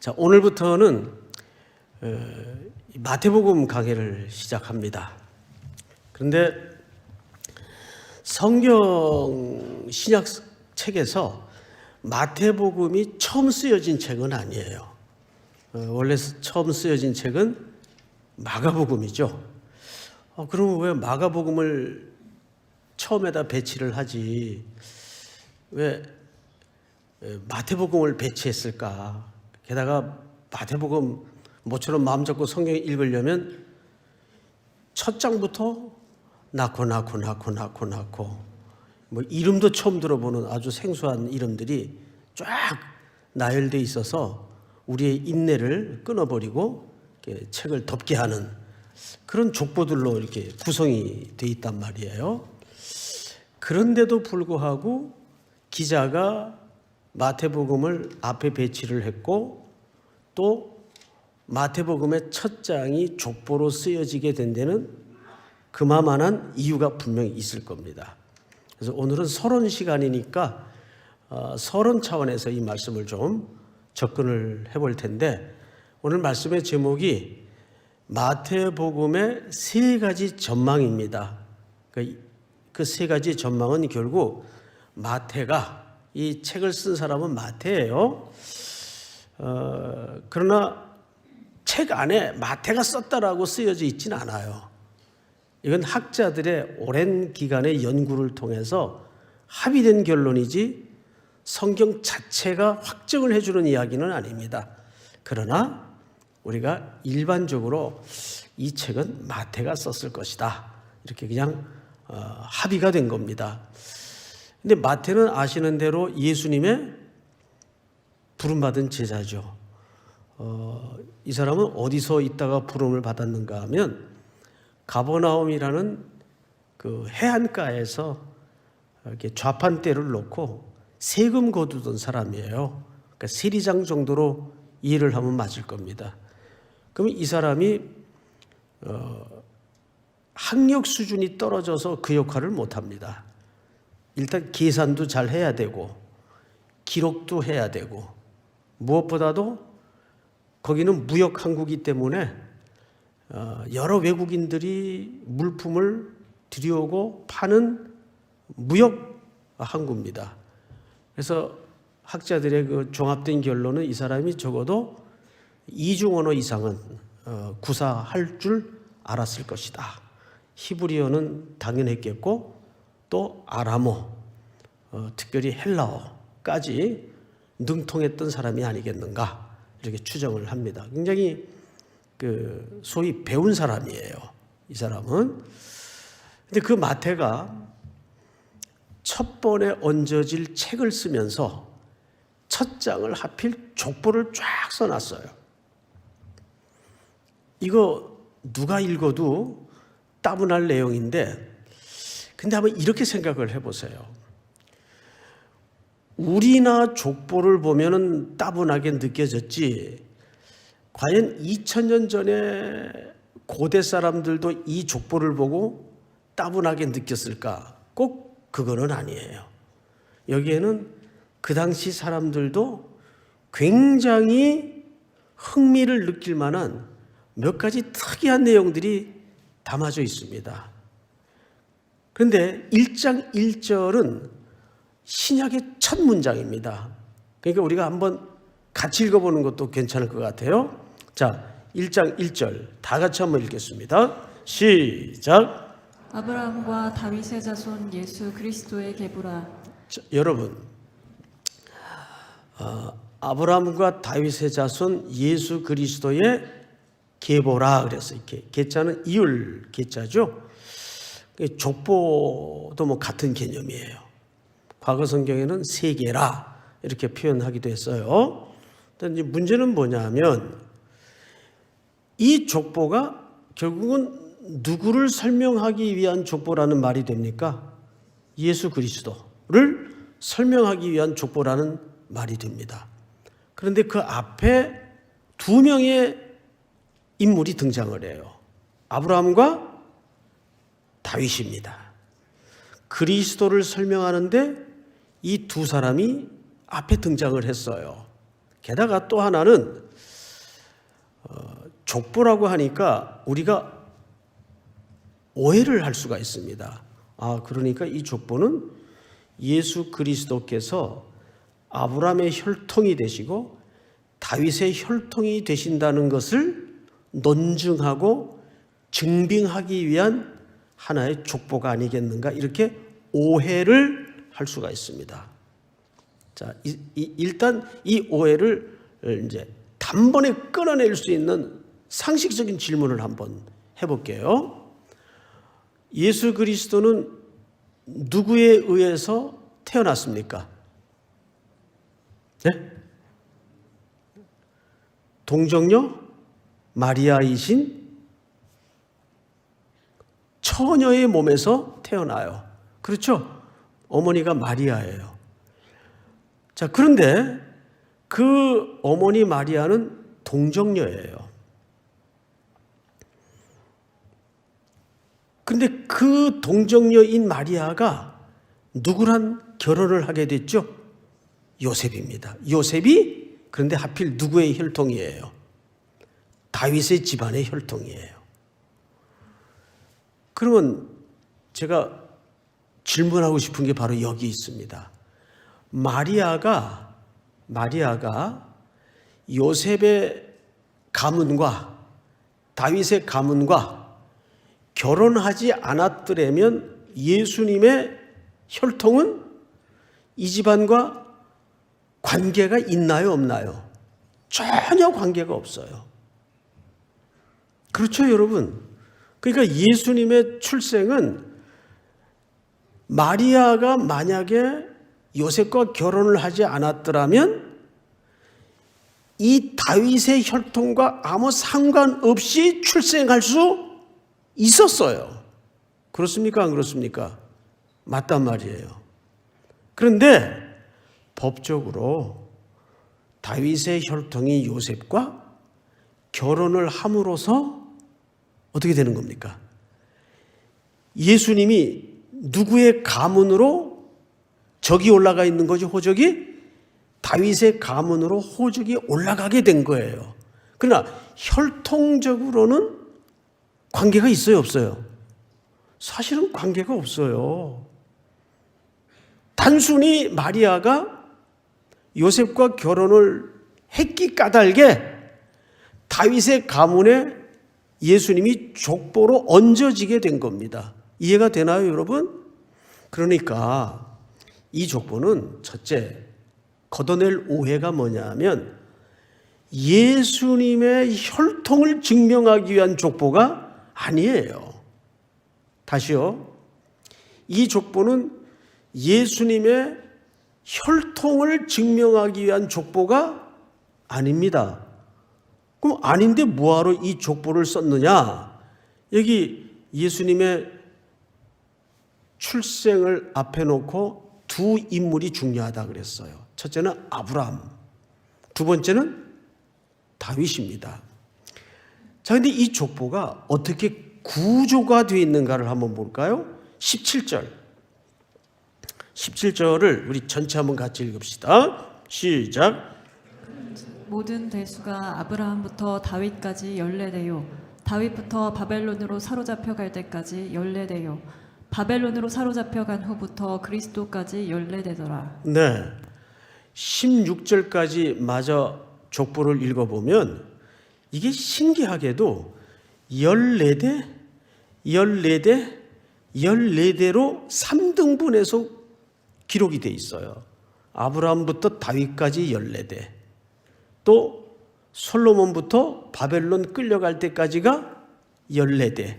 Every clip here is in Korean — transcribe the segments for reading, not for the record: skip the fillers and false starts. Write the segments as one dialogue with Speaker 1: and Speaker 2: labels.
Speaker 1: 자, 오늘부터는 마태복음 강해를 시작합니다. 그런데 성경 신약 책에서 마태복음이 처음 쓰여진 책은 아니에요. 원래 처음 쓰여진 책은 마가복음이죠. 그러면 왜 마가복음을 처음에다 배치를 하지 왜 마태복음을 배치했을까? 게다가 마태복음 모처럼 마음 잡고 성경 읽으려면 첫 장부터 낳고 뭐 이름도 처음 들어보는 아주 생소한 이름들이 쫙 나열되어 있어서 우리의 인내를 끊어버리고 이렇게 책을 덮게 하는 그런 족보들로 이렇게 구성이 되어 있단 말이에요. 그런데도 불구하고 기자가 마태복음을 앞에 배치를 했고 또 마태복음의 첫 장이 족보로 쓰여지게 된 데는 그만한 이유가 분명히 있을 겁니다. 그래서 오늘은 서론 시간이니까 서론 차원에서 이 말씀을 좀 접근을 해볼 텐데 오늘 말씀의 제목이 마태복음의 세 가지 전망입니다. 그 세 가지 전망은 결국 마태가 이 책을 쓴 사람은 마태예요. 그러나 책 안에 마태가 썼다라고 쓰여져 있지는 않아요. 이건 학자들의 오랜 기간의 연구를 통해서 합의된 결론이지 성경 자체가 확정을 해주는 이야기는 아닙니다. 그러나 우리가 일반적으로 이 책은 마태가 썼을 것이다. 이렇게 그냥 합의가 된 겁니다. 근데 마태는 아시는 대로 예수님의 부름받은 제자죠. 이 사람은 어디서 있다가 부름을 받았는가 하면 가버나움이라는 그 해안가에서 이렇게 좌판대를 놓고 세금 거두던 사람이에요. 그러니까 세리장 정도로 이해를 하면 맞을 겁니다. 그럼 이 사람이 학력 수준이 떨어져서 그 역할을 못합니다. 일단 계산도 잘 해야 되고 기록도 해야 되고 무엇보다도 거기는 무역 항구이기 때문에 여러 외국인들이 물품을 들여오고 파는 무역 항구입니다. 그래서 학자들의 그 종합된 결론은 이 사람이 적어도 이중 언어 이상은 구사할 줄 알았을 것이다. 히브리어는 당연했겠고 또 아람어, 특별히 헬라어까지 능통했던 사람이 아니겠는가 이렇게 추정을 합니다. 굉장히 그 소위 배운 사람이에요. 이 사람은. 근데 그 마태가 첫 번에 얹어질 책을 쓰면서 첫 장을 하필 족보를 쫙 써놨어요. 이거 누가 읽어도 따분할 내용인데 근데 한번 이렇게 생각을 해보세요. 우리나 족보를 보면은 따분하게 느껴졌지 과연 2000년 전에 고대 사람들도 이 족보를 보고 따분하게 느꼈을까? 꼭 그거는 아니에요. 여기에는 그 당시 사람들도 굉장히 흥미를 느낄 만한 몇 가지 특이한 내용들이 담아져 있습니다. 그런데 1장 1절은 신약의 첫 문장입니다. 그러니까 우리가 한번 같이 읽어보는 것도 괜찮을 것 같아요. 자, 1장 1절 다 같이 한번 읽겠습니다. 시작.
Speaker 2: 아브라함과 다윗의 자손 예수 그리스도의 계보라.
Speaker 1: 자, 여러분, 아브라함과 다윗의 자손 예수 그리스도의 계보라 그래서 이렇게 계자는 이을 계자죠. 족보도 뭐 같은 개념이에요. 과거 성경에는 세계라 이렇게 표현하기도 했어요. 근데 문제는 뭐냐면 이 족보가 결국은 누구를 설명하기 위한 족보라는 말이 됩니까? 예수 그리스도를 설명하기 위한 족보라는 말이 됩니다. 그런데 그 앞에 두 명의 인물이 등장을 해요. 아브라함과 다윗입니다. 그리스도를 설명하는데 이 두 사람이 앞에 등장을 했어요. 게다가 또 하나는 족보라고 하니까 우리가 오해를 할 수가 있습니다. 그러니까 이 족보는 예수 그리스도께서 아브라함의 혈통이 되시고 다윗의 혈통이 되신다는 것을 논증하고 증빙하기 위한 하나의 족보가 아니겠는가, 이렇게 오해를 할 수가 있습니다. 자, 일단 이 오해를 이제 단번에 끊어낼 수 있는 상식적인 질문을 한번 해볼게요. 예수 그리스도는 누구에 의해서 태어났습니까? 네? 동정녀 마리아이신 처녀의 몸에서 태어나요. 그렇죠? 어머니가 마리아예요. 자, 그런데 그 어머니 마리아는 동정녀예요. 근데 그 동정녀인 마리아가 누구랑 결혼을 하게 됐죠? 요셉입니다. 요셉이 그런데 하필 누구의 혈통이에요? 다윗의 집안의 혈통이에요. 그러면 제가 질문하고 싶은 게 바로 여기 있습니다. 마리아가 요셉의 가문과 다윗의 가문과 결혼하지 않았더라면 예수님의 혈통은 이 집안과 관계가 있나요, 없나요? 전혀 관계가 없어요. 그렇죠, 여러분? 그러니까 예수님의 출생은 마리아가 만약에 요셉과 결혼을 하지 않았더라면 이 다윗의 혈통과 아무 상관없이 출생할 수 있었어요. 그렇습니까? 안 그렇습니까? 맞단 말이에요. 그런데 법적으로 다윗의 혈통이 요셉과 결혼을 함으로써 어떻게 되는 겁니까? 예수님이 누구의 가문으로 적이 올라가 있는 거죠, 호적이? 다윗의 가문으로 호적이 올라가게 된 거예요. 그러나 혈통적으로는 관계가 있어요, 없어요? 사실은 관계가 없어요. 단순히 마리아가 요셉과 결혼을 했기 까닭에 다윗의 가문에 예수님이 족보로 얹어지게 된 겁니다. 이해가 되나요, 여러분? 그러니까 이 족보는 첫째, 걷어낼 오해가 뭐냐면 예수님의 혈통을 증명하기 위한 족보가 아니에요. 다시요. 이 족보는 예수님의 혈통을 증명하기 위한 족보가 아닙니다. 그럼 아닌데 뭐하러 이 족보를 썼느냐? 여기 예수님의 출생을 앞에 놓고 두 인물이 중요하다 그랬어요. 첫째는 아브라함, 두 번째는 다윗입니다. 자, 근데 이 족보가 어떻게 구조가 되어 있는가를 한번 볼까요? 17절을 우리 전체 한번 같이 읽읍시다. 시작.
Speaker 2: 모든 대수가 아브라함부터 다윗까지 14대요. 다윗부터 바벨론으로 사로잡혀 갈 때까지 14대요. 바벨론으로 사로잡혀 간 후부터 그리스도까지 14대더라.
Speaker 1: 네. 16절까지 마저 족보를 읽어보면 이게 신기하게도 14대, 14대, 14대로 3등분해서 기록이 돼 있어요. 아브라함부터 다윗까지 14대, 또 솔로몬부터 바벨론 끌려갈 때까지가 14대,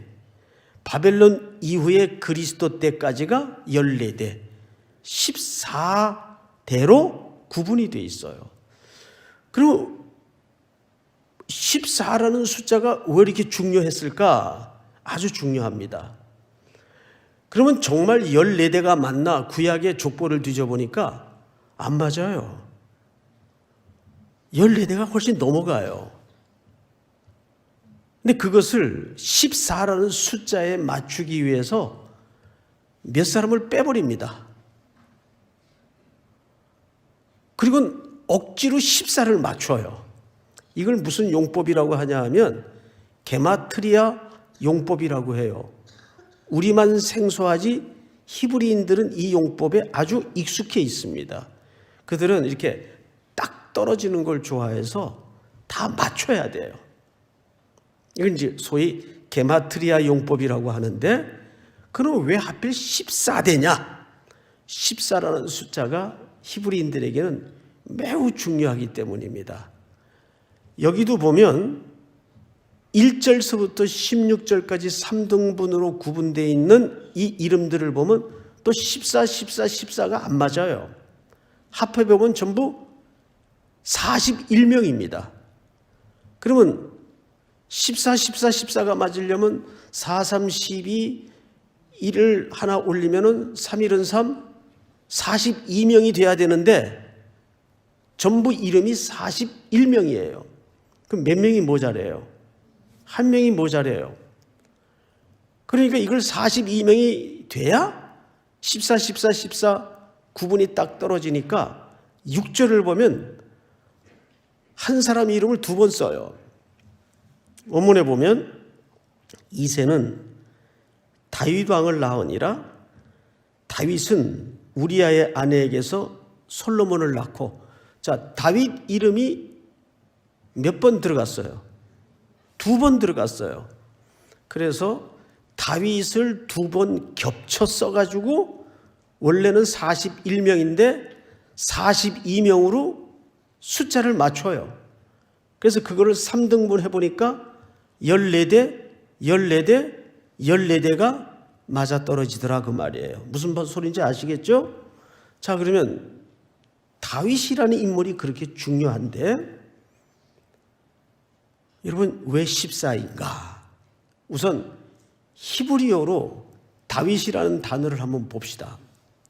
Speaker 1: 바벨론 이후에 그리스도 때까지가 14대, 14대로 구분이 돼 있어요. 그리고 14라는 숫자가 왜 이렇게 중요했을까? 아주 중요합니다. 그러면 정말 14대가 맞나? 구약의 족보를 뒤져보니까 안 맞아요. 14대가 훨씬 넘어가요. 근데 그것을 14라는 숫자에 맞추기 위해서 몇 사람을 빼버립니다. 그리고 억지로 14를 맞춰요. 이걸 무슨 용법이라고 하냐 하면 게마트리아 용법이라고 해요. 우리만 생소하지 히브리인들은 이 용법에 아주 익숙해 있습니다. 그들은 이렇게 딱 떨어지는 걸 좋아해서 다 맞춰야 돼요. 이건 이제 소위 게마트리아 용법이라고 하는데, 그럼 왜 하필 14되냐? 14라는 숫자가 히브리인들에게는 매우 중요하기 때문입니다. 여기도 보면 1절서부터 16절까지 3등분으로 구분되어 있는 이 이름들을 보면 또 14, 14, 14가 안 맞아요. 합해보면 전부 41명입니다. 그러면 14, 14, 14가 맞으려면 4, 3, 12, 1을 하나 올리면 3, 1은 3, 42명이 돼야 되는데 전부 이름이 41명이에요. 그럼 몇 명이 모자래요? 한 명이 모자래요. 그러니까 이걸 42명이 돼야 14, 14, 14 구분이 딱 떨어지니까 6절을 보면 한 사람 이름을 두 번 써요. 원문에 보면 이새는 다윗 왕을 낳으니라. 다윗은 우리아의 아내에게서 솔로몬을 낳고, 자, 다윗 이름이 몇 번 들어갔어요? 두 번 들어갔어요. 그래서 다윗을 두 번 겹쳐 써가지고 원래는 41명인데 42명으로 숫자를 맞춰요. 그래서 그거를 3등분 해보니까 14대, 14대, 14대가 맞아떨어지더라 그 말이에요. 무슨 소리인지 아시겠죠? 자, 그러면 다윗이라는 인물이 그렇게 중요한데 여러분 왜 14인가? 우선 히브리어로 다윗이라는 단어를 한번 봅시다.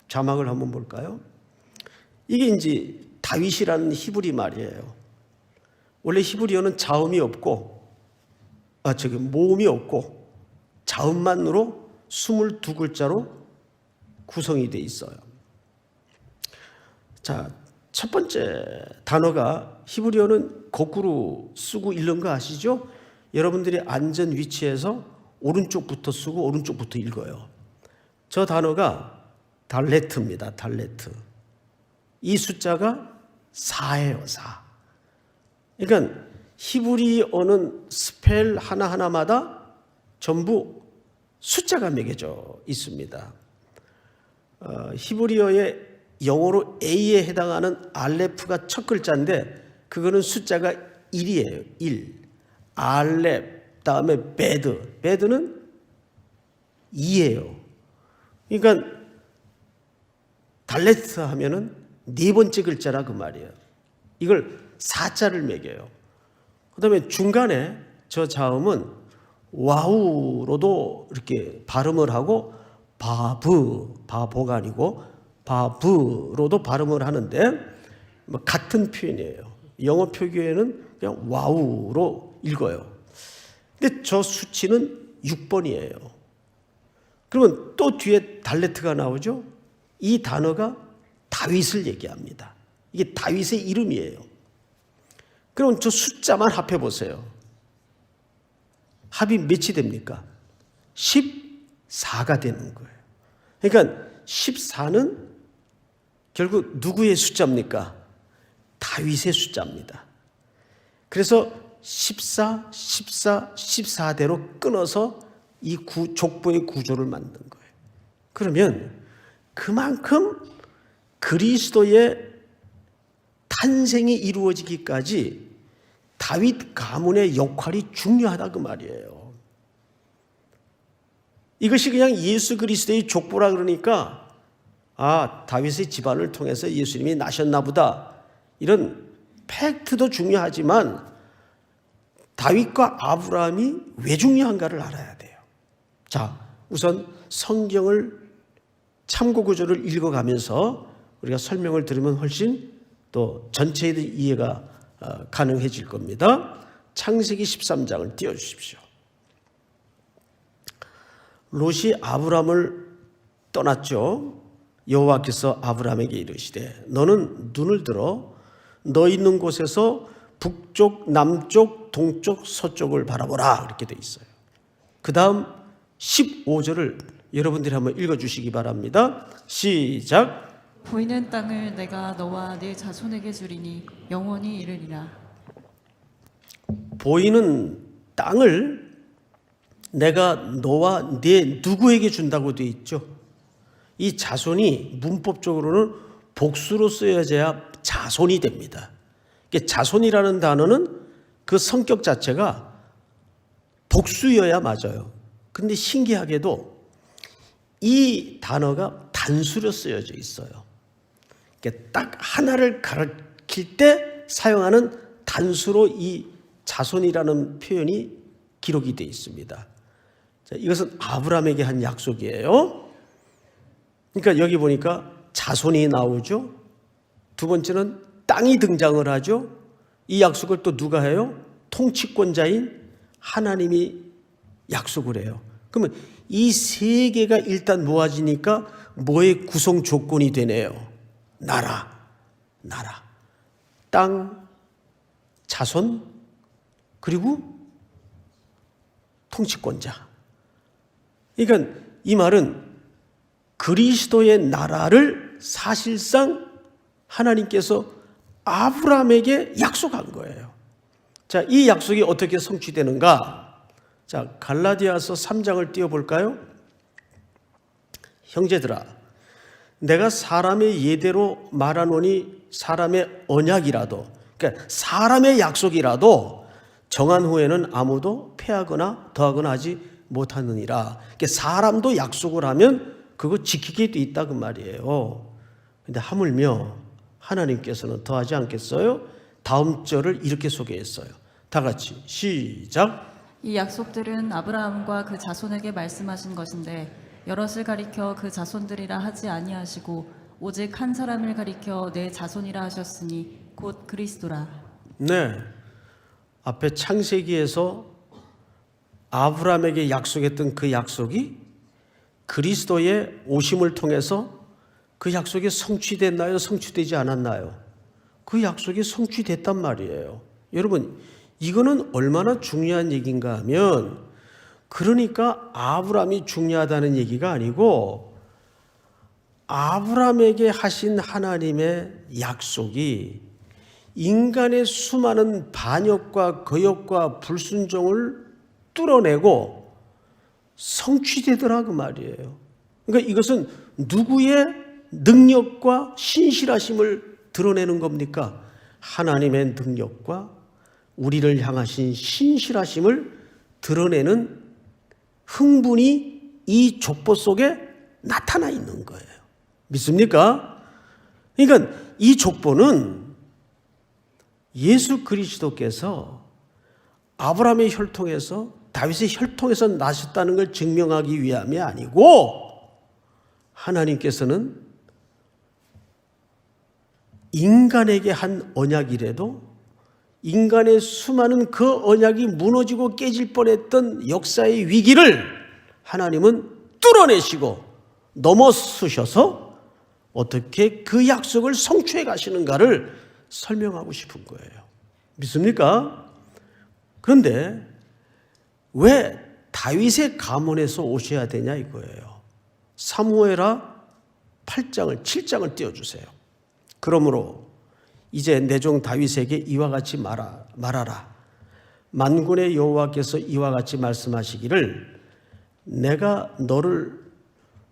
Speaker 1: 자막을 한번 볼까요? 이게 이제 다윗이라는 히브리 말이에요. 원래 히브리어는 자음이 없고 모음이 없고 자음만으로 22글자로 구성이 되어 있어요. 자, 첫 번째 단어가 히브리어는 거꾸로 쓰고 읽는 거 아시죠? 여러분들이 앉은 위치에서 오른쪽부터 쓰고 오른쪽부터 읽어요. 저 단어가 달레트입니다. 달레트. 이 숫자가 4예요. 4. 그러니까 히브리어는 스펠 하나하나마다 전부 숫자가 매겨져 있습니다. 히브리어의 영어로 A에 해당하는 알레프가 첫 글자인데 그거는 숫자가 1이에요. 1. 알렙, 다음에 베드. 베드는 2예요. 그러니까 달레트 하면은 네 번째 글자라 그 말이에요. 이걸 4자를 매겨요. 그 다음에 중간에 저 자음은 와우로도 이렇게 발음을 하고 바보가 아니고 바브로도 발음을 하는데 같은 표현이에요. 영어 표기에는 그냥 와우로 읽어요. 근데 저 수치는 6번이에요. 그러면 또 뒤에 달레트가 나오죠. 이 단어가 다윗을 얘기합니다. 이게 다윗의 이름이에요. 그럼 저 숫자만 합해 보세요. 합이 몇이 됩니까? 14가 되는 거예요. 그러니까 14는 결국 누구의 숫자입니까? 다윗의 숫자입니다. 그래서 14, 14, 14대로 끊어서 이 족보의 구조를 만든 거예요. 그러면 그만큼 그리스도의 탄생이 이루어지기까지 다윗 가문의 역할이 중요하다 그 말이에요. 이것이 그냥 예수 그리스도의 족보라 그러니까 다윗의 집안을 통해서 예수님이 나셨나 보다 이런 팩트도 중요하지만 다윗과 아브라함이 왜 중요한가를 알아야 돼요. 자, 우선 성경을 참고 구조를 읽어가면서 우리가 설명을 들으면 훨씬 또 전체의 이해가 가능해질 겁니다. 창세기 13장을 띄워주십시오. 롯이 아브라함을 떠났죠. 여호와께서 아브라함에게 이르시되 너는 눈을 들어 너 있는 곳에서 북쪽, 남쪽, 동쪽, 서쪽을 바라보라 이렇게 돼 있어요. 그 다음 15절을 여러분들이 한번 읽어주시기 바랍니다. 시작.
Speaker 2: 보이는 땅을 내가 너와 네 자손에게 주리니 영원히 이르리라.
Speaker 1: 보이는 땅을 내가 너와 네 누구에게 준다고 돼 있죠. 이 자손이 문법적으로는 복수로 쓰여져야 자손이 됩니다. 자손이라는 단어는 그 성격 자체가 복수여야 맞아요. 근데 신기하게도 이 단어가 단수로 쓰여져 있어요. 딱 하나를 가리킬 때 사용하는 단수로 이 자손이라는 표현이 기록이 되어 있습니다. 자, 이것은 아브라함에게 한 약속이에요. 그러니까 여기 보니까 자손이 나오죠. 두 번째는 땅이 등장을 하죠. 이 약속을 또 누가 해요? 통치권자인 하나님이 약속을 해요. 그러면 이 세 개가 일단 모아지니까 뭐의 구성 조건이 되네요? 나라, 땅, 자손, 그리고 통치권자. 그러니까 이 말은 그리스도의 나라를 사실상 하나님께서 아브라함에게 약속한 거예요. 자, 이 약속이 어떻게 성취되는가? 자, 갈라디아서 3장을 띄워볼까요? 형제들아, 내가 사람의 예대로 말하노니 사람의 언약이라도, 그러니까 사람의 약속이라도 정한 후에는 아무도 패하거나 더하거나 하지 못하느니라. 그러니까 사람도 약속을 하면 그거 지키게 돼 있다 그 말이에요. 근데 하물며 하나님께서는 더하지 않겠어요? 다음 절을 이렇게 소개했어요. 다 같이 시작.
Speaker 2: 이 약속들은 아브라함과 그 자손에게 말씀하신 것인데 여럿을 가리켜 그 자손들이라 하지 아니하시고 오직 한 사람을 가리켜 내 자손이라 하셨으니 곧 그리스도라.
Speaker 1: 네, 앞에 창세기에서 아브라함에게 약속했던 그 약속이 그리스도의 오심을 통해서 그 약속이 성취됐나요? 성취되지 않았나요? 그 약속이 성취됐단 말이에요. 여러분, 이거는 얼마나 중요한 얘기인가 하면, 그러니까 아브라함이 중요하다는 얘기가 아니고 아브라함에게 하신 하나님의 약속이 인간의 수많은 반역과 거역과 불순종을 뚫어내고 성취되더라 그 말이에요. 그러니까 이것은 누구의 능력과 신실하심을 드러내는 겁니까? 하나님의 능력과 우리를 향하신 신실하심을 드러내는 흥분이 이 족보 속에 나타나 있는 거예요. 믿습니까? 그러니까 이 족보는 예수 그리스도께서 아브라함의 혈통에서 다윗의 혈통에서 나셨다는 걸 증명하기 위함이 아니고, 하나님께서는 인간에게 한 언약이라도 인간의 수많은 그 언약이 무너지고 깨질 뻔했던 역사의 위기를 하나님은 뚫어내시고 넘어서셔서 어떻게 그 약속을 성취해 가시는가를 설명하고 싶은 거예요. 믿습니까? 그런데 왜 다윗의 가문에서 오셔야 되냐 이거예요. 사무엘하 8장을 7장을 띄워주세요. 그러므로 이제 내 종 다윗에게 이와 같이 말하라. 만군의 여호와께서 이와 같이 말씀하시기를 내가 너를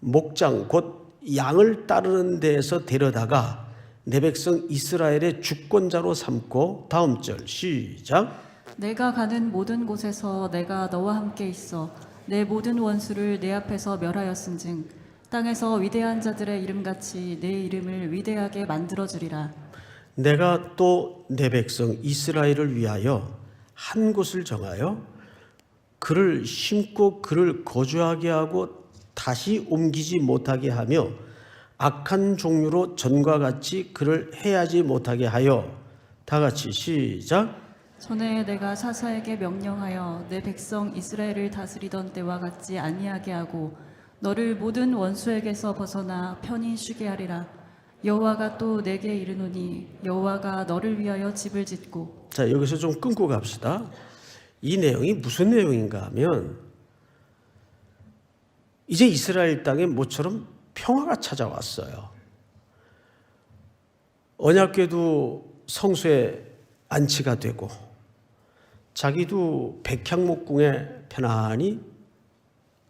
Speaker 1: 목장 곧 양을 따르는 데에서 데려다가 내 백성 이스라엘의 주권자로 삼고, 다음 절 시작.
Speaker 2: 내가 가는 모든 곳에서 내가 너와 함께 있어 내 모든 원수를 내 앞에서 멸하였은즉 땅에서 위대한 자들의 이름같이 내 이름을 위대하게 만들어주리라.
Speaker 1: 내가 또 내 백성 이스라엘을 위하여 한 곳을 정하여 그를 심고 그를 거주하게 하고 다시 옮기지 못하게 하며 악한 종류로 전과 같이 그를 해하지 못하게 하여, 다 같이 시작.
Speaker 2: 전에 내가 사사에게 명령하여 내 백성 이스라엘을 다스리던 때와 같지 아니하게 하고 너를 모든 원수에게서 벗어나 편히 쉬게 하리라. 여호와가 또 내게 이르노니 여호와가 너를 위하여 집을 짓고.
Speaker 1: 자, 여기서 좀 끊고 갑시다. 이 내용이 무슨 내용인가 하면 이제 이스라엘 땅에 모처럼 평화가 찾아왔어요. 언약궤도 성소에 안치가 되고 자기도 백향목궁에 편안히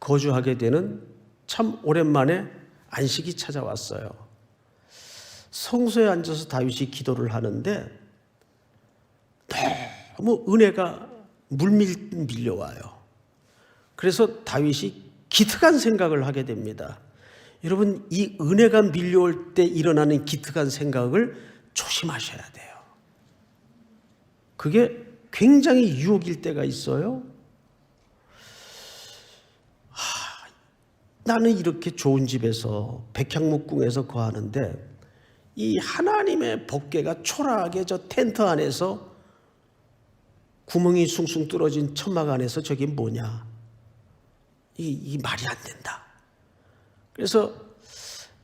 Speaker 1: 거주하게 되는 참 오랜만에 안식이 찾아왔어요. 성소에 앉아서 다윗이 기도를 하는데 너무 은혜가 물밀 밀려와요. 그래서 다윗이 기특한 생각을 하게 됩니다. 여러분, 이 은혜가 밀려올 때 일어나는 기특한 생각을 조심하셔야 돼요. 그게 굉장히 유혹일 때가 있어요. 나는 이렇게 좋은 집에서 백향목궁에서 거하는데 이 하나님의 법궤가 초라하게 저 텐트 안에서 구멍이 숭숭 뚫어진 천막 안에서 저게 뭐냐. 이 말이 안 된다. 그래서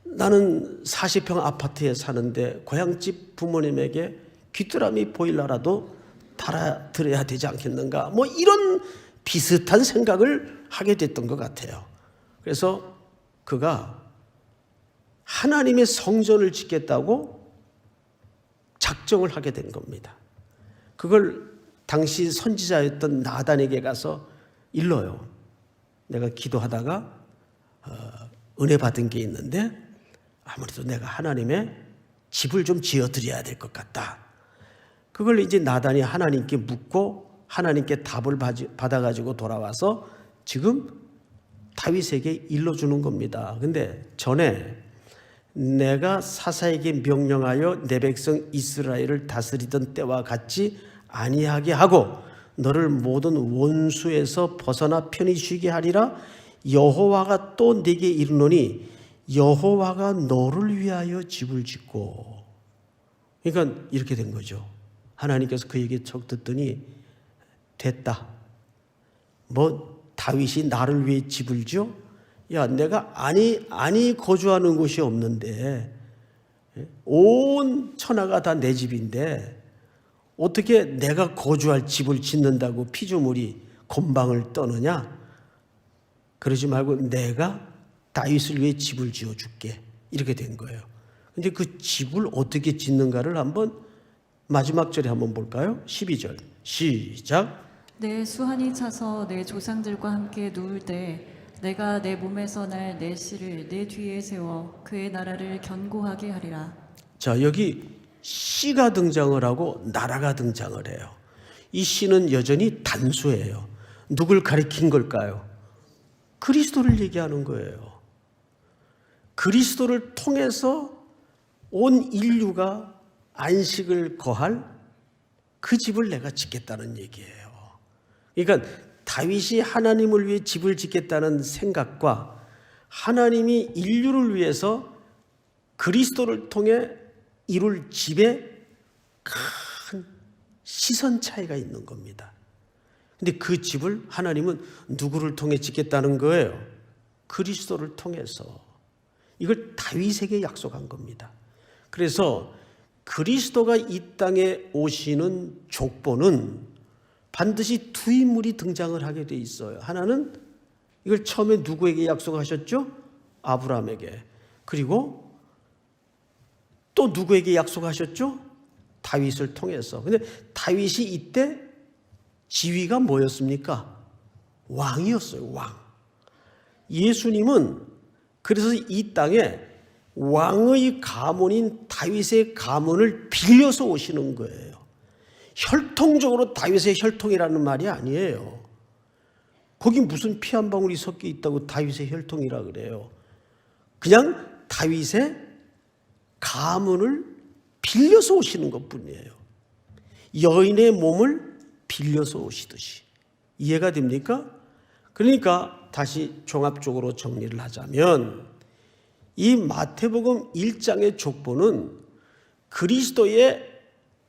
Speaker 1: 나는 40평 아파트에 사는데 고향집 부모님에게 귀뚜라미 보일러라도 달아드려야 되지 않겠는가. 뭐 이런 비슷한 생각을 하게 됐던 것 같아요. 그래서 그가 하나님의 성전을 짓겠다고 작정을 하게 된 겁니다. 그걸 당시 선지자였던 나단에게 가서 일러요. 내가 기도하다가 은혜 받은 게 있는데 아무래도 내가 하나님의 집을 좀 지어드려야 될 것 같다. 그걸 이제 나단이 하나님께 묻고 하나님께 답을 받아가지고 돌아와서 지금 다윗에게 일러주는 겁니다. 근데 전에 내가 사사에게 명령하여 내 백성 이스라엘을 다스리던 때와 같이 아니하게 하고 너를 모든 원수에서 벗어나 편히 쉬게 하리라. 여호와가 또 네게 이르노니 여호와가 너를 위하여 집을 짓고. 그러니까 이렇게 된 거죠. 하나님께서 그 얘기 척 듣더니 됐다. 뭐 다윗이 나를 위해 집을 지어? 야, 내가 아니 거주하는 곳이 없는데 온 천하가 다 내 집인데 어떻게 내가 거주할 집을 짓는다고 피조물이 곤방을 떠느냐? 그러지 말고 내가 다윗을 위해 집을 지어줄게. 이렇게 된 거예요. 근데 그 집을 어떻게 짓는가를 한번 마지막 절에 한번 볼까요? 12절 시작.
Speaker 2: 내 수한이 차서 내 조상들과 함께 누울 때 내가 내 몸에서 날 내 씨를 내 뒤에 세워 그의 나라를 견고하게 하리라.
Speaker 1: 자, 여기 씨가 등장을 하고 나라가 등장을 해요. 이 씨는 여전히 단수예요. 누굴 가리킨 걸까요? 그리스도를 얘기하는 거예요. 그리스도를 통해서 온 인류가 안식을 거할 그 집을 내가 짓겠다는 얘기예요. 그러니까 다윗이 하나님을 위해 집을 짓겠다는 생각과 하나님이 인류를 위해서 그리스도를 통해 이룰 집에 큰 시선 차이가 있는 겁니다. 근데 그 집을 하나님은 누구를 통해 짓겠다는 거예요? 그리스도를 통해서. 이걸 다윗에게 약속한 겁니다. 그래서 그리스도가 이 땅에 오시는 족보는 반드시 두 인물이 등장을 하게 돼 있어요. 하나는 이걸 처음에 누구에게 약속하셨죠? 아브라함에게. 그리고 또 누구에게 약속하셨죠? 다윗을 통해서. 근데 다윗이 이때 지위가 뭐였습니까? 왕이었어요. 왕. 예수님은 그래서 이 땅에 왕의 가문인 다윗의 가문을 빌려서 오시는 거예요. 혈통적으로 다윗의 혈통이라는 말이 아니에요. 거기 무슨 피 한 방울이 섞여 있다고 다윗의 혈통이라 그래요. 그냥 다윗의 가문을 빌려서 오시는 것뿐이에요. 여인의 몸을 빌려서 오시듯이. 이해가 됩니까? 그러니까 다시 종합적으로 정리를 하자면 이 마태복음 1장의 족보는 그리스도의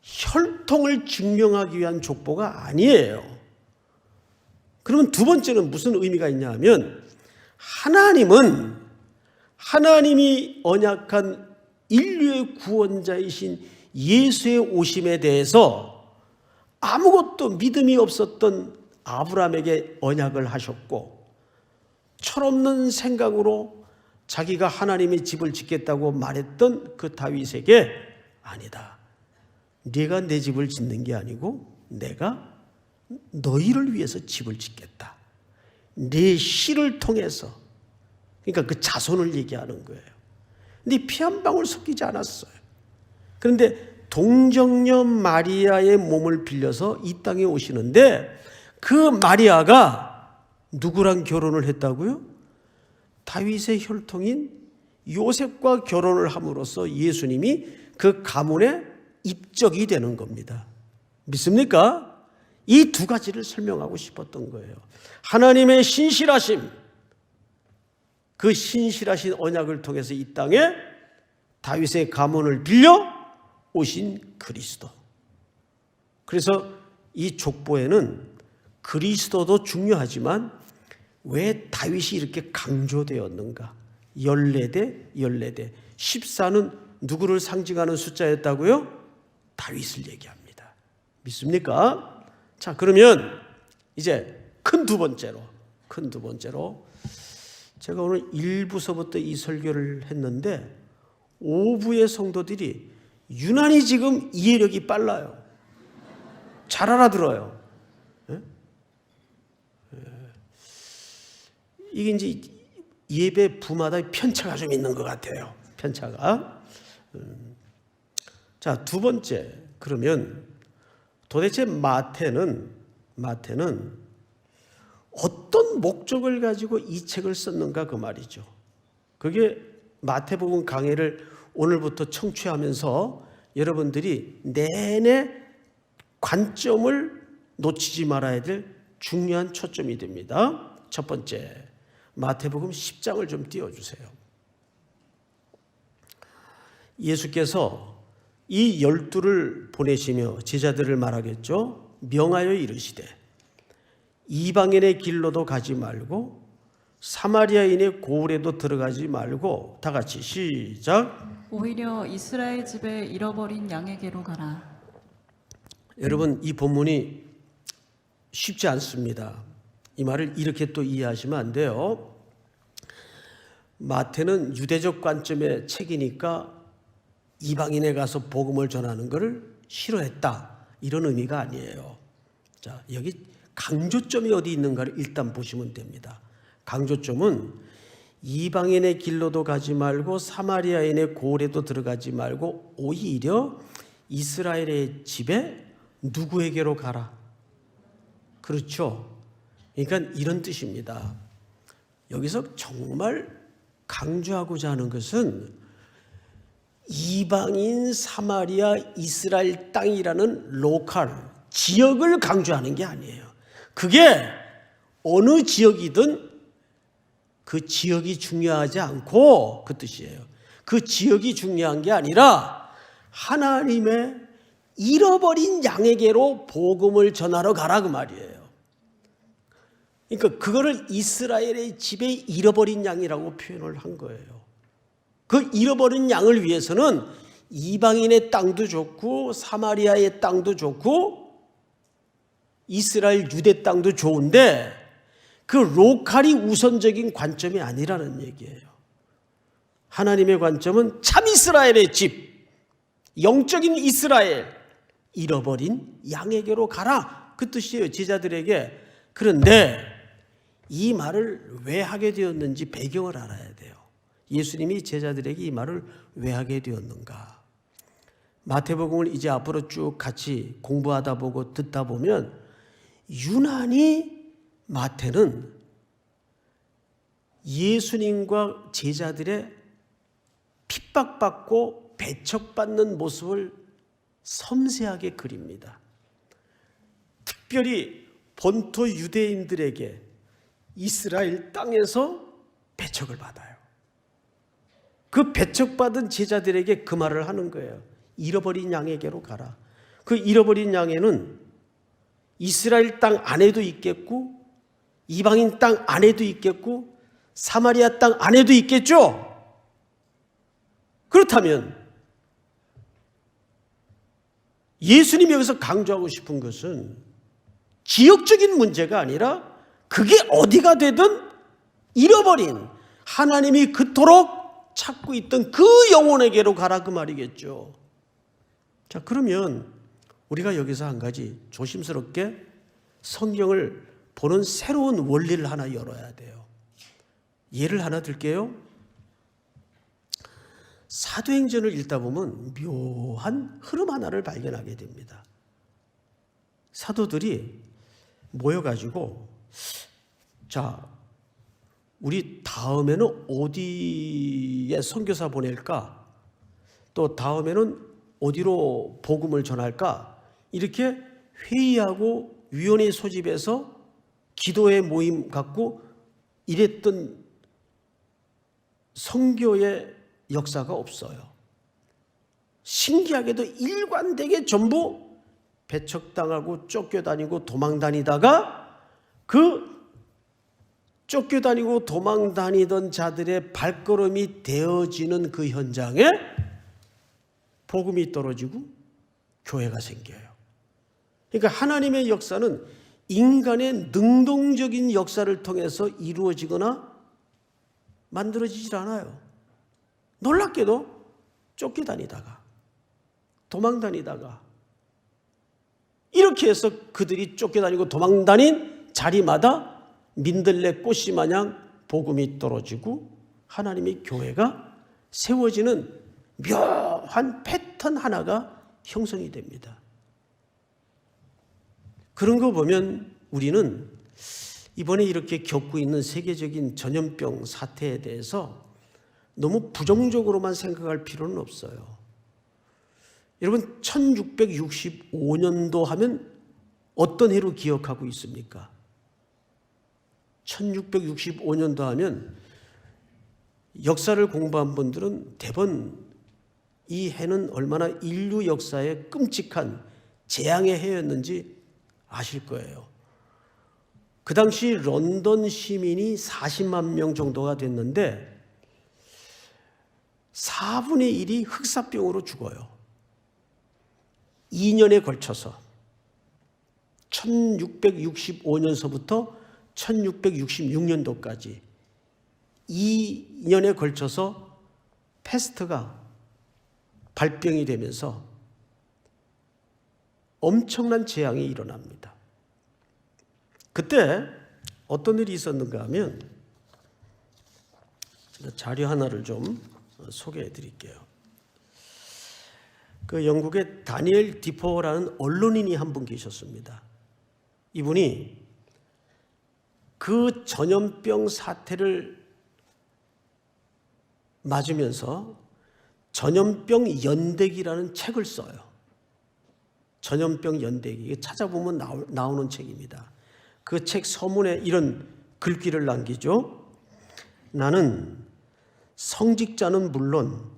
Speaker 1: 혈통을 증명하기 위한 족보가 아니에요. 그러면 두 번째는 무슨 의미가 있냐 하면 하나님이 언약한 인류의 구원자이신 예수의 오심에 대해서 아무것도 믿음이 없었던 아브라함에게 언약을 하셨고, 철없는 생각으로 자기가 하나님의 집을 짓겠다고 말했던 그 다윗에게 아니다, 네가 내 집을 짓는 게 아니고 내가 너희를 위해서 집을 짓겠다, 네 씨를 통해서, 그러니까 그 자손을 얘기하는 거예요. 근데 피 한 방울 섞이지 않았어요. 그런데 동정녀 마리아의 몸을 빌려서 이 땅에 오시는데, 그 마리아가 누구랑 결혼을 했다고요? 다윗의 혈통인 요셉과 결혼을 함으로써 예수님이 그 가문에 입적이 되는 겁니다. 믿습니까? 이 두 가지를 설명하고 싶었던 거예요. 하나님의 신실하심, 그 신실하신 언약을 통해서 이 땅에 다윗의 가문을 빌려 오신 그리스도. 그래서 이 족보에는 그리스도도 중요하지만 왜 다윗이 이렇게 강조되었는가? 14대 14대 14는 누구를 상징하는 숫자였다고요? 다윗을 얘기합니다. 믿습니까? 자, 그러면 이제 큰 두 번째로 제가 오늘 1부서부터 이 설교를 했는데 5부의 성도들이 유난히 지금 이해력이 빨라요. 잘 알아들어요. 이게 이제 예배 부마다 편차가 좀 있는 것 같아요. 편차가. 자, 두 번째, 그러면 도대체 마태는 어떤 목적을 가지고 이 책을 썼는가, 그 말이죠. 그게 마태복음 강해를 오늘부터 청취하면서 여러분들이 내내 관점을 놓치지 말아야 될 중요한 초점이 됩니다. 첫 번째, 마태복음 10장을 좀 띄워주세요. 예수께서 이 12를 보내시며 제자들을 말하겠죠. 명하여 이르시되 이방인의 길로도 가지 말고 사마리아인의 고을에도 들어가지 말고, 다 같이 시작.
Speaker 2: 오히려 이스라엘 집에 잃어버린 양에게로 가라.
Speaker 1: 여러분, 이 본문이 쉽지 않습니다. 이 말을 이렇게 또 이해하시면 안 돼요. 마태는 유대적 관점의 책이니까 이방인에 가서 복음을 전하는 것을 싫어했다, 이런 의미가 아니에요. 자, 여기 강조점이 어디 있는가를 일단 보시면 됩니다. 강조점은 이방인의 길로도 가지 말고 사마리아인의 고을에도 들어가지 말고 오히려 이스라엘의 집에 누구에게로 가라. 그렇죠? 그러니까 이런 뜻입니다. 여기서 정말 강조하고자 하는 것은 이방인, 사마리아, 이스라엘 땅이라는 로컬, 지역을 강조하는 게 아니에요. 그게 어느 지역이든 그 지역이 중요하지 않고, 그 뜻이에요. 그 지역이 중요한 게 아니라 하나님의 잃어버린 양에게로 복음을 전하러 가라, 그 말이에요. 그러니까 그거를 이스라엘의 집에 잃어버린 양이라고 표현을 한 거예요. 그 잃어버린 양을 위해서는 이방인의 땅도 좋고 사마리아의 땅도 좋고 이스라엘 유대 땅도 좋은데 그 로컬이 우선적인 관점이 아니라는 얘기예요. 하나님의 관점은 참 이스라엘의 집, 영적인 이스라엘, 잃어버린 양에게로 가라, 그 뜻이에요, 제자들에게. 그런데 이 말을 왜 하게 되었는지 배경을 알아야 돼요. 예수님이 제자들에게 이 말을 왜 하게 되었는가. 마태복음을 이제 앞으로 쭉 같이 공부하다 보고 듣다 보면 유난히 마태는 예수님과 제자들의 핍박받고 배척받는 모습을 섬세하게 그립니다. 특별히 본토 유대인들에게 이스라엘 땅에서 배척을 받아요. 그 배척받은 제자들에게 그 말을 하는 거예요. 잃어버린 양에게로 가라. 그 잃어버린 양에는 이스라엘 땅 안에도 있겠고 이방인 땅 안에도 있겠고 사마리아 땅 안에도 있겠죠. 그렇다면 예수님이 여기서 강조하고 싶은 것은 지역적인 문제가 아니라 그게 어디가 되든 잃어버린 하나님이 그토록 찾고 있던 그 영혼에게로 가라 그 말이겠죠. 자, 그러면 우리가 여기서 한 가지 조심스럽게 성경을 보는 새로운 원리를 하나 열어야 돼요. 예를 하나 들게요. 사도행전을 읽다 보면 묘한 흐름 하나를 발견하게 됩니다. 사도들이 모여가지고, 자, 우리 다음에는 어디에 선교사 보낼까? 또 다음에는 어디로 복음을 전할까? 이렇게 회의하고 위원회 소집해서 기도회 모임 갖고 이랬던 선교의 역사가 없어요. 신기하게도 일관되게 전부 배척당하고 쫓겨다니고 도망다니다가 그 쫓겨다니고 도망다니던 자들의 발걸음이 되어지는 그 현장에 복음이 떨어지고 교회가 생겨요. 그러니까 하나님의 역사는 인간의 능동적인 역사를 통해서 이루어지거나 만들어지질 않아요. 놀랍게도 쫓겨다니다가 도망다니다가 이렇게 해서 그들이 쫓겨다니고 도망다닌 자리마다 민들레 꽃이 마냥 복음이 떨어지고 하나님의 교회가 세워지는 묘한 패턴 하나가 형성이 됩니다. 그런 거 보면 우리는 이번에 이렇게 겪고 있는 세계적인 전염병 사태에 대해서 너무 부정적으로만 생각할 필요는 없어요. 여러분, 1665년도 하면 어떤 해로 기억하고 있습니까? 1665년도 하면 역사를 공부한 분들은 대번 이 해는 얼마나 인류 역사에 끔찍한 재앙의 해였는지 아실 거예요. 그 당시 런던 시민이 40만 명 정도가 됐는데 4분의 1이 흑사병으로 죽어요. 2년에 걸쳐서 1665년서부터 1666년도까지 2년에 걸쳐서 패스트가 발병이 되면서 엄청난 재앙이 일어납니다. 그때 어떤 일이 있었는가 하면 제가 자료 하나를 좀 소개해 드릴게요. 그 영국의 다니엘 디포라는 언론인이 한 분 계셨습니다. 이분이 그 전염병 사태를 맞으면서 전염병 연대기라는 책을 써요. 전염병 연대기. 찾아보면 나오는 책입니다. 그 책 서문에 이런 글귀를 남기죠. 나는 성직자는 물론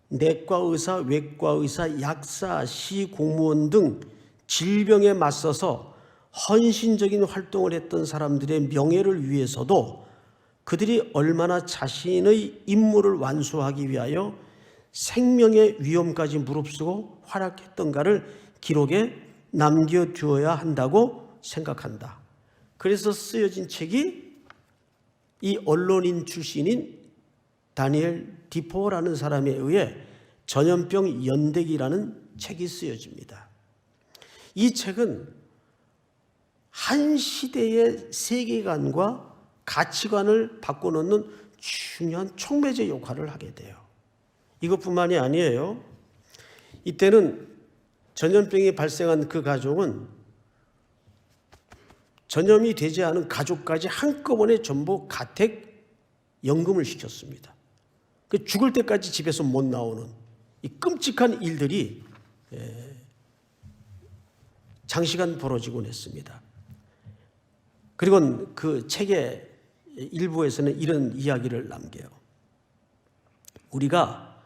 Speaker 1: 내과 의사, 외과 의사, 약사, 시 공무원 등 질병에 맞서서 헌신적인 활동을 했던 사람들의 명예를 위해서도 그들이 얼마나 자신의 임무를 완수하기 위하여 생명의 위험까지 무릅쓰고 활약했던가를 기록에 남겨두어야 한다고 생각한다. 그래서 쓰여진 책이 이 언론인 출신인 다니엘 디포라는 사람에 의해 전염병 연대기라는 책이 쓰여집니다. 이 책은 한 시대의 세계관과 가치관을 바꿔놓는 중요한 촉매제 역할을 하게 돼요. 이것뿐만이 아니에요. 이때는 전염병이 발생한 그 가족은 전염이 되지 않은 가족까지 한꺼번에 전부 가택 연금을 시켰습니다. 그 죽을 때까지 집에서 못 나오는 이 끔찍한 일들이 장시간 벌어지곤 했습니다. 그리고 그 책의 일부에서는 이런 이야기를 남겨요. 우리가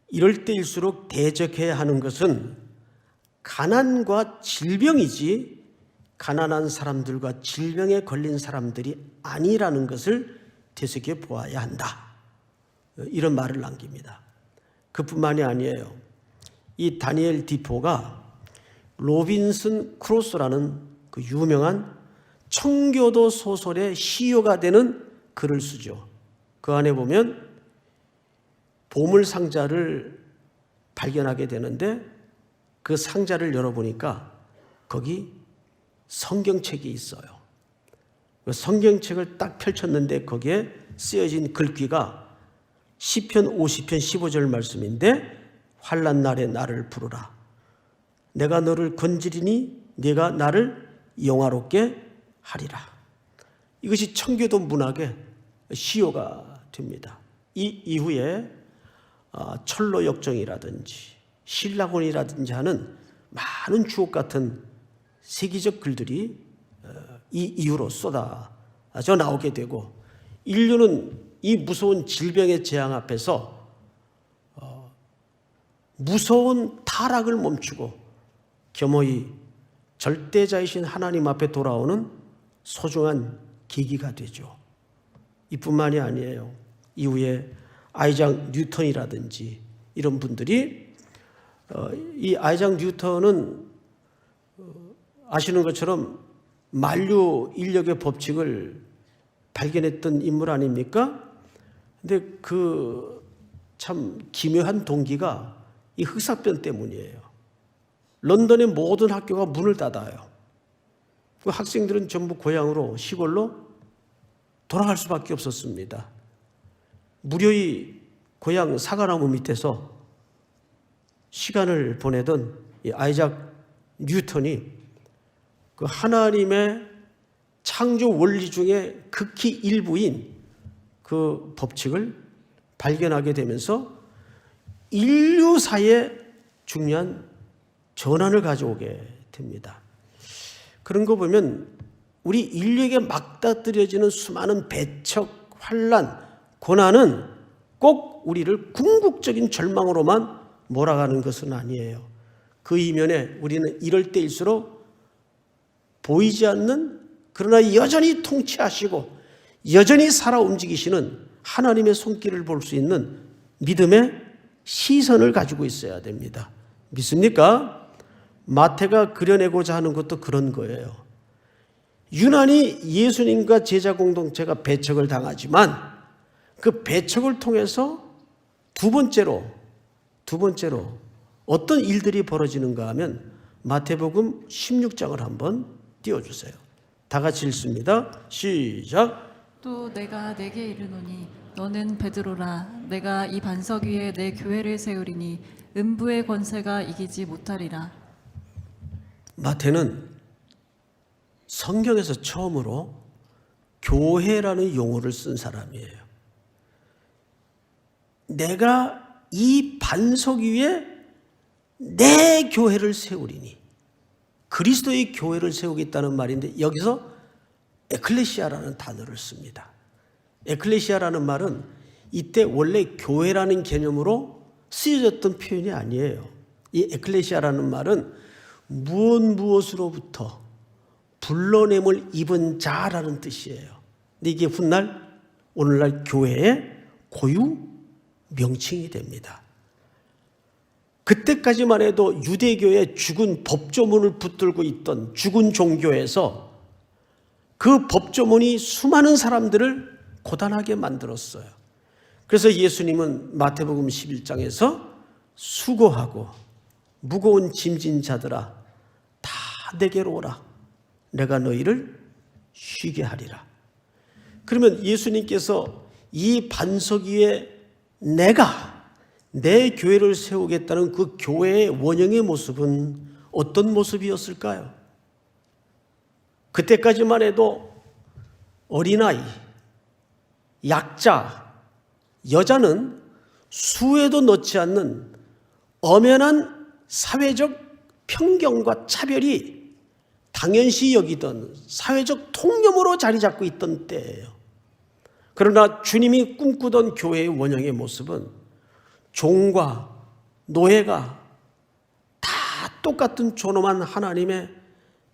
Speaker 1: 이럴 때일수록 대적해야 하는 것은 가난과 질병이지 가난한 사람들과 질병에 걸린 사람들이 아니라는 것을 되새겨 보아야 한다. 이런 말을 남깁니다. 그뿐만이 아니에요. 이 다니엘 디포가 로빈슨 크루소라는 그 유명한 청교도 소설의 시효가 되는 글을 쓰죠. 그 안에 보면 보물 상자를 발견하게 되는데 그 상자를 열어보니까 거기 성경책이 있어요. 그 성경책을 딱 펼쳤는데 거기에 쓰여진 글귀가 시편 50편 15절 말씀인데 환난 날에 나를 부르라. 내가 너를 건지리니 네가 나를 영화롭게 하리라. 이것이 청교도 문학의 시효가 됩니다. 이 이후에 철로역정이라든지 신라곤이라든지 하는 많은 주옥 같은 세계적 글들이 이 이후로 쏟아져 나오게 되고 인류는 이 무서운 질병의 재앙 앞에서 무서운 타락을 멈추고 겸허히 절대자이신 하나님 앞에 돌아오는 소중한 계기가 되죠. 이뿐만이 아니에요. 이후에 아이작 뉴턴이라든지 이런 분들이 이 아이작 뉴턴은 아시는 것처럼 만류 인력의 법칙을 발견했던 인물 아닙니까? 근데 그 참 기묘한 동기가 이 흑사병 때문이에요. 런던의 모든 학교가 문을 닫아요. 그 학생들은 전부 고향으로 시골로 돌아갈 수밖에 없었습니다. 무료히 고향 사과나무 밑에서 시간을 보내던 이 아이작 뉴턴이 그 하나님의 창조 원리 중에 극히 일부인 그 법칙을 발견하게 되면서 인류사에 중요한 전환을 가져오게 됩니다. 그런 거 보면 우리 인류에게 맞닥뜨려지는 수많은 배척, 환난, 고난은 꼭 우리를 궁극적인 절망으로만 몰아가는 것은 아니에요. 그 이면에 우리는 이럴 때일수록 보이지 않는 그러나 여전히 통치하시고 여전히 살아 움직이시는 하나님의 손길을 볼 수 있는 믿음의 시선을 가지고 있어야 됩니다. 믿습니까? 마태가 그려내고자 하는 것도 그런 거예요. 유난히 예수님과 제자 공동체가 배척을 당하지만 그 배척을 통해서 두 번째로 어떤 일들이 벌어지는가 하면 마태복음 16장을 한번 띄워주세요. 다 같이 읽습니다. 시작.
Speaker 2: 또 내가 네게 이르노니 너는 베드로라. 내가 이 반석 위에 내 교회를 세우리니 음부의 권세가 이기지 못하리라.
Speaker 1: 마태는 성경에서 처음으로 교회라는 용어를 쓴 사람이에요. 내가 이 반석 위에 내 교회를 세우리니, 그리스도의 교회를 세우겠다는 말인데 여기서 에클레시아라는 단어를 씁니다. 에클레시아라는 말은 이때 원래 교회라는 개념으로 쓰여졌던 표현이 아니에요. 이 에클레시아라는 말은 무엇으로부터 불러냄을 입은 자라는 뜻이에요. 근데 이게 훗날 오늘날 교회의 고유 명칭이 됩니다. 그때까지만 해도 유대교의 죽은 법조문을 붙들고 있던 죽은 종교에서 그 법조문이 수많은 사람들을 고단하게 만들었어요. 그래서 예수님은 마태복음 11장에서 수고하고 무거운 짐진 자들아 다 내게로 오라. 내가 너희를 쉬게 하리라. 그러면 예수님께서 이 반석 위에 내가 내 교회를 세우겠다는 그 교회의 원형의 모습은 어떤 모습이었을까요? 그때까지만 해도 어린아이, 약자, 여자는 수에도 넣지 않는 엄연한 사회적 편견과 차별이 당연시 여기던 사회적 통념으로 자리 잡고 있던 때예요. 그러나 주님이 꿈꾸던 교회의 원형의 모습은 종과 노예가 다 똑같은 존엄한 하나님의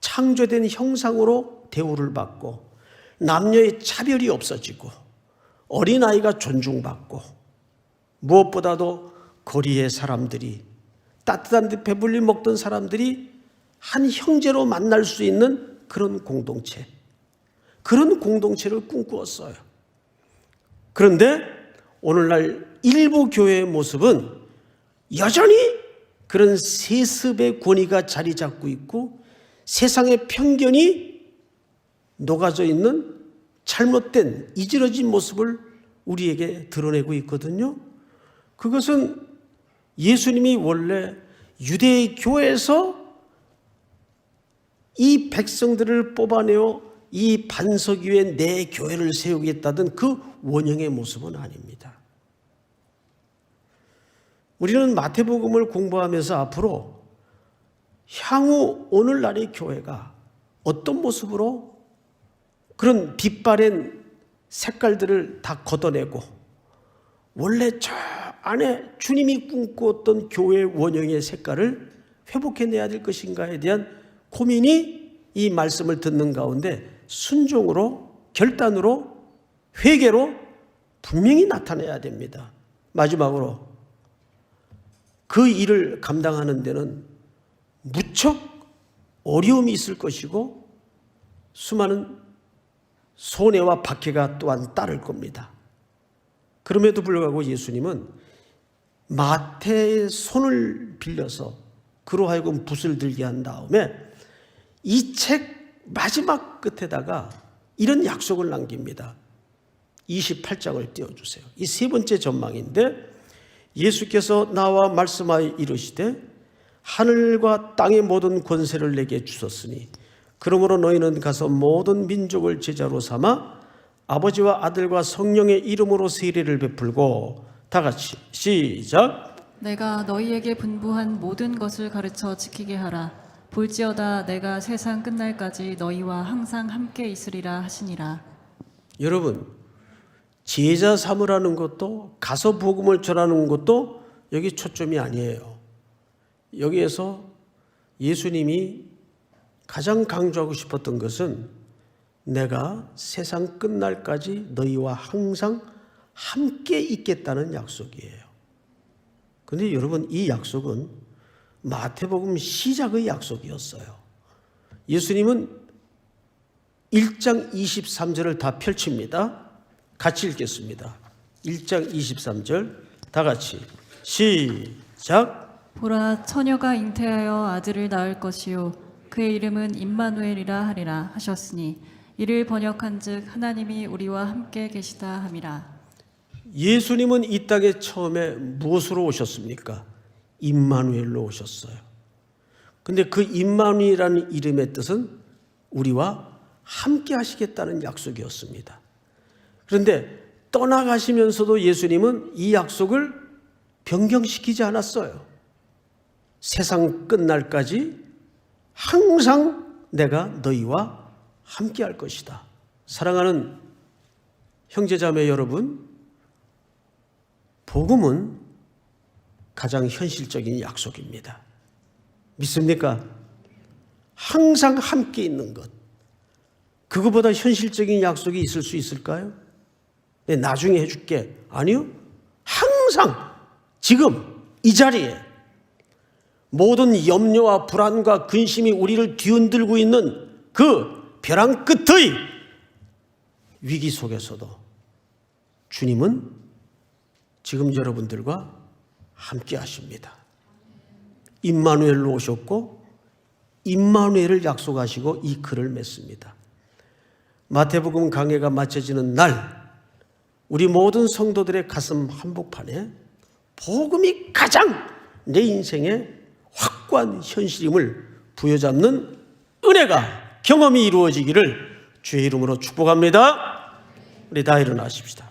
Speaker 1: 창조된 형상으로 대우를 받고 남녀의 차별이 없어지고 어린아이가 존중받고 무엇보다도 거리의 사람들이 따뜻한 데 배불리 먹던 사람들이 한 형제로 만날 수 있는 그런 공동체, 그런 공동체를 꿈꾸었어요. 그런데 오늘날 일부 교회의 모습은 여전히 그런 세습의 권위가 자리 잡고 있고 세상의 편견이 녹아져 있는 잘못된 이지러진 모습을 우리에게 드러내고 있거든요. 그것은 예수님이 원래 유대 교회에서 이 백성들을 뽑아내어 이 반석 위에 내 교회를 세우겠다던 그 원형의 모습은 아닙니다. 우리는 마태복음을 공부하면서 앞으로 향후 오늘날의 교회가 어떤 모습으로 그런 빛바랜 색깔들을 다 걷어내고 원래 저 안에 주님이 꿈꾸었던 교회의 원형의 색깔을 회복해내야 될 것인가에 대한 고민이 이 말씀을 듣는 가운데 순종으로, 결단으로, 회개로 분명히 나타나야 됩니다. 마지막으로 그 일을 감당하는 데는 무척 어려움이 있을 것이고 수많은 손해와 박해가 또한 따를 겁니다. 그럼에도 불구하고 예수님은 마태의 손을 빌려서 그로 하여금 붓을 들게 한 다음에 이 책 마지막 끝에다가 이런 약속을 남깁니다. 28장을 띄워주세요. 이 세 번째 전망인데 예수께서 나와 말씀하여 이르시되 하늘과 땅의 모든 권세를 내게 주셨으니 그러므로 너희는 가서 모든 민족을 제자로 삼아 아버지와 아들과 성령의 이름으로 세례를 베풀고 다 같이 시작.
Speaker 2: 내가 너희에게 분부한 모든 것을 가르쳐 지키게 하라. 볼지어다 내가 세상 끝날까지 너희와 항상 함께 있으리라 하시니라.
Speaker 1: 여러분, 제자 삼으라는 것도 가서 복음을 전하는 것도 여기 초점이 아니에요. 여기에서 예수님이 가장 강조하고 싶었던 것은 내가 세상 끝날까지 너희와 항상 함께 있겠다는 약속이에요. 그런데 여러분, 이 약속은 마태복음 시작의 약속이었어요. 예수님은 1장 23절을 다 펼칩니다. 같이 읽겠습니다. 1장 23절 다 같이 시작.
Speaker 2: 보라 처녀가 잉태하여 아들을 낳을 것이요 그의 이름은 임마누엘이라 하리라 하셨으니 이를 번역한즉 하나님이 우리와 함께 계시다 함이라.
Speaker 1: 예수님은 이 땅에 처음에 무엇으로 오셨습니까? 임마누엘로 오셨어요. 근데 그 임마누엘이라는 이름의 뜻은 우리와 함께 하시겠다는 약속이었습니다. 그런데 떠나가시면서도 예수님은 이 약속을 변경시키지 않았어요. 세상 끝날까지 항상 내가 너희와 함께 할 것이다. 사랑하는 형제자매 여러분, 복음은 가장 현실적인 약속입니다. 믿습니까? 항상 함께 있는 것. 그거보다 현실적인 약속이 있을 수 있을까요? 네, 나중에 해줄게. 아니요. 항상 지금 이 자리에 모든 염려와 불안과 근심이 우리를 뒤흔들고 있는 그 벼랑 끝의 위기 속에서도 주님은 지금 여러분들과 함께 하십니다. 임마누엘로 오셨고 임마누엘을 약속하시고 이 글을 맺습니다. 마태복음 강해가 마쳐지는 날 우리 모든 성도들의 가슴 한복판에 복음이 가장 내 인생의 확고한 현실임을 부여잡는 은혜가 경험이 이루어지기를 주의 이름으로 축복합니다. 우리 다 일어나십시다.